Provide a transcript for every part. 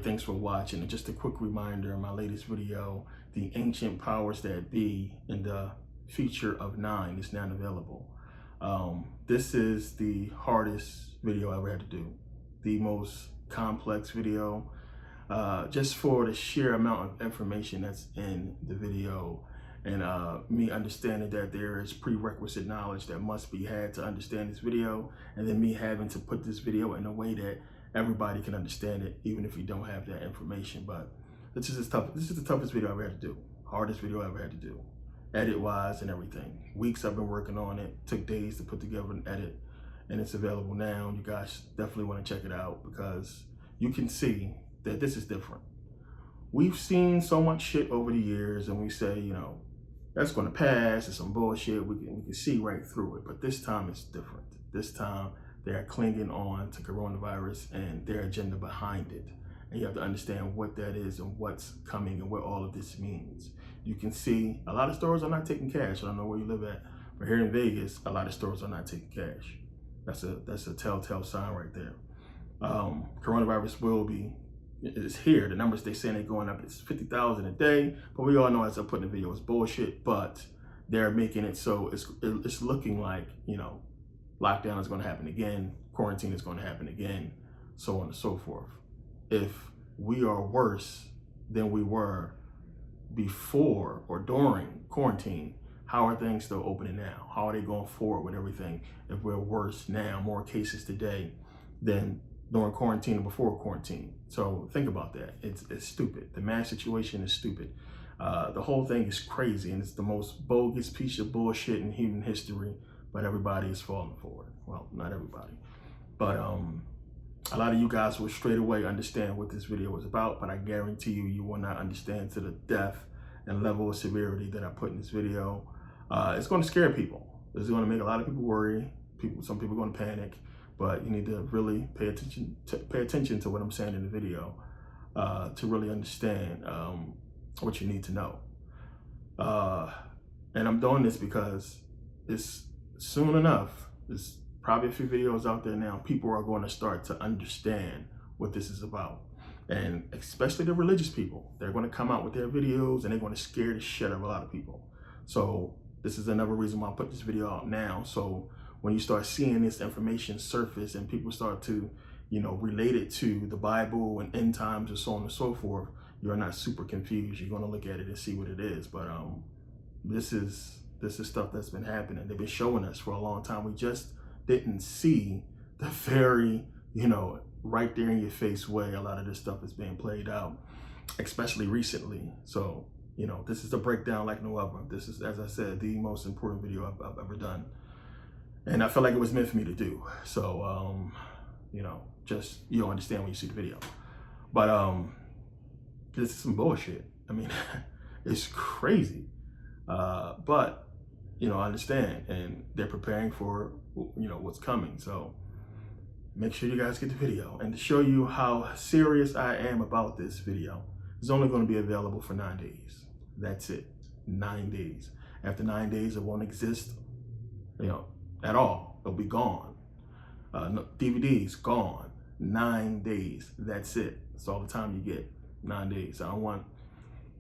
thanks for watching. And just a quick reminder in my latest video, the ancient powers that be in the feature of 9 is now available. This is the hardest video I ever had to do. The most complex video, just for the sheer amount of information that's in the video, and me understanding that there is prerequisite knowledge that must be had to understand this video, and then me having to put this video in a way that everybody can understand it, even if you don't have that information. But this is the toughest video I ever had to do. Hardest video I ever had to do, edit wise and everything. Weeks I've been working on it, took days to put together an edit, and it's available now. You guys definitely want to check it out, because you can see that this is different. We've seen so much shit over the years, and we say, you know, that's going to pass, it's some bullshit, we can see right through it. But this time it's different. This time they're clinging on to coronavirus and their agenda behind it. And you have to understand what that is and what's coming and what all of this means. You can see a lot of stores are not taking cash. I don't know where you live at, but here in Vegas, a lot of stores are not taking cash. That's a telltale sign right there. Coronavirus is here. The numbers they saying they're going up, it's 50,000 a day, but we all know, as I put in the video, it's bullshit. But they're making it so it's looking like, you know, lockdown is going to happen again, quarantine is going to happen again, so on and so forth. If we are worse than we were before or during quarantine, how are things still opening now? How are they going forward with everything if we're worse now, more cases today than during quarantine and before quarantine? So think about that. It's stupid. The mass situation is stupid. The whole thing is crazy, and it's the most bogus piece of bullshit in human history, but everybody is falling for it. Well, not everybody, but a lot of you guys will straight away understand what this video was about, but I guarantee you will not understand to the depth and level of severity that I put in this video. It's going to scare people. It's going to make a lot of people worry. Some people are going to panic, but you need to really pay attention to what I'm saying in the video to really understand what you need to know. And I'm doing this because it's soon enough, there's probably a few videos out there now, people are going to start to understand what this is about. And especially the religious people, they're going to come out with their videos and they're going to scare the shit out of a lot of people. So this is another reason why I put this video out now. So when you start seeing this information surface and people start to, you know, relate it to the Bible and end times and so on and so forth, you're not super confused. You're going to look at it and see what it is. But this is stuff that's been happening. They've been showing us for a long time. We just didn't see the very, you know, right there in your face way a lot of this stuff is being played out, especially recently. So, you know, this is a breakdown like no other. This is, as I said, the most important video I've ever done. And I felt like it was meant for me to do. So, you know, just, you'll understand when you see the video. But this is some bullshit. I mean, it's crazy. But, you know, I understand, and they're preparing for, you know, what's coming. So make sure you guys get the video. And to show you how serious I am about this video, it's only going to be available for 9 days. That's it. 9 days. After 9 days, it won't exist, you know, at all. It'll be gone. No, DVDs gone. 9 days. That's it. That's all the time you get. 9 days. I don't want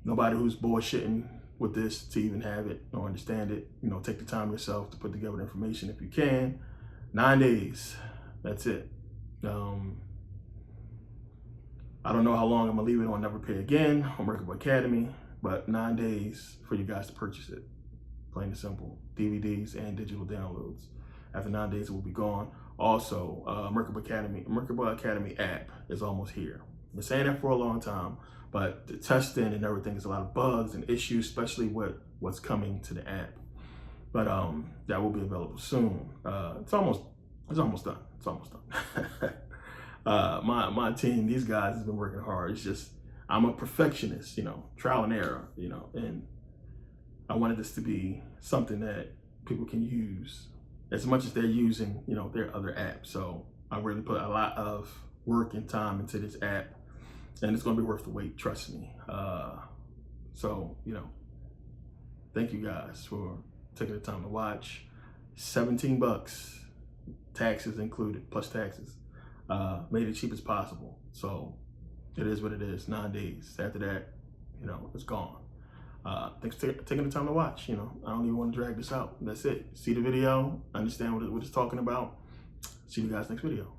nobody who's bullshitting with this to even have it or understand it. You know, take the time yourself to put together the information if you can. 9 days. That's it. I don't know how long I'm gonna leave it on Never Pay Again on Merkabah Academy, but 9 days for you guys to purchase it. Plain and simple. DVDs and digital downloads. After 9 days, it will be gone. Also, Merkabah Academy app is almost here. I've been saying that for a long time, but the testing and everything is a lot of bugs and issues, especially what's coming to the app. But that will be available soon. It's almost done. It's almost done. My team, these guys have been working hard. It's just, I'm a perfectionist, you know, trial and error, you know, and I wanted this to be something that people can use as much as they're using, you know, their other apps. So I really put a lot of work and time into this app, and it's going to be worth the wait, trust me. So, you know, thank you guys for taking the time to watch. 17 bucks, taxes included, plus taxes. Made it cheap as possible. So It is what it is. 9 days. After that, you know, it's gone. Thanks for taking the time to watch. You know, I don't even want to drag this out. That's it. See the video, understand what it's talking about. See you guys next video.